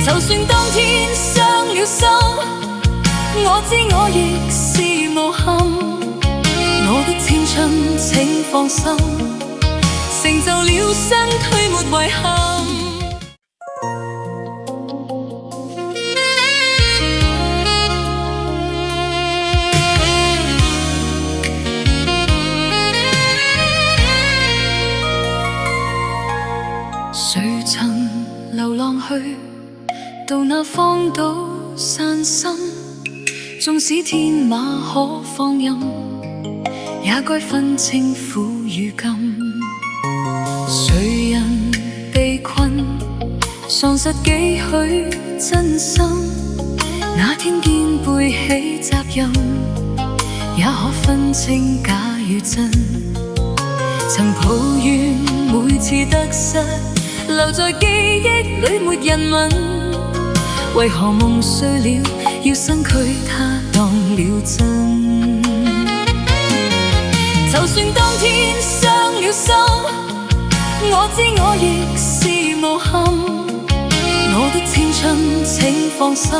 就算當天傷了心，我知我亦是無憾。我的青春請放心，成就了身軀沒遺憾。誰曾流浪去到那荒島散心？縱使天馬可放任，也該分清苦與甘。誰人被困，喪失幾許真心？那天肩背起責任，也可分清假與真。曾抱怨每次得失，留在記憶裏沒人問，為何夢碎了要身軀它當了真？就算當天傷了心，我知我亦是無憾。我的青春請放心，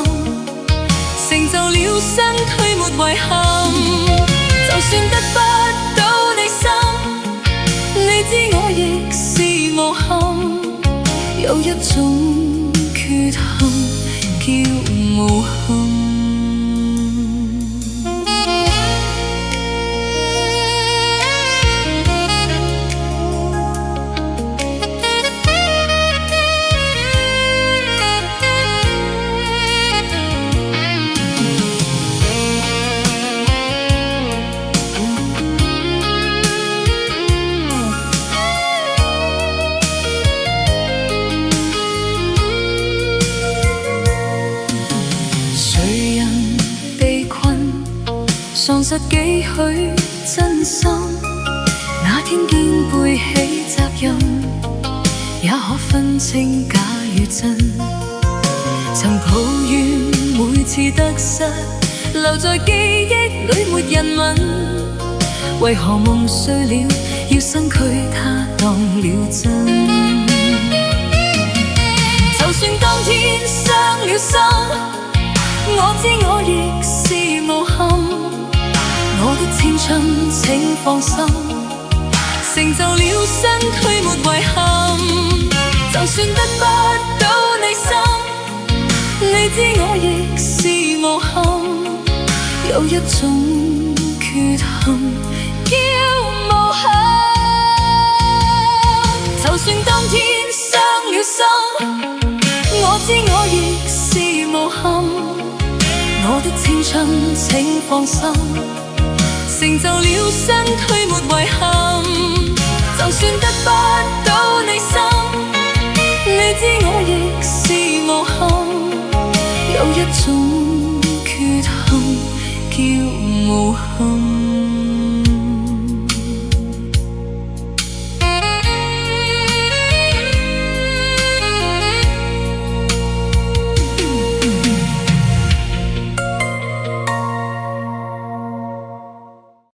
成就了身軀沒遺憾。就算得不到你心，你知我亦是無憾。有一種缺陷叫無憾。喪失幾許真心，那天肩背起責任，也可分清假與真。曾抱怨每次得失，留在記憶裏沒人問，為何夢碎了要身軀它當了真？就算當天傷了心，我知我亦是無憾。我的青春請放心，成就了身軀沒遺憾。就算得不到你心，你知我亦是無憾。有一種缺陷叫無憾。就算當天傷了心，我知我亦是無憾。我的青春請放心，成就了身軀沒遺憾。就算得不到你心，你知我亦是無憾。有一種缺陷叫無憾。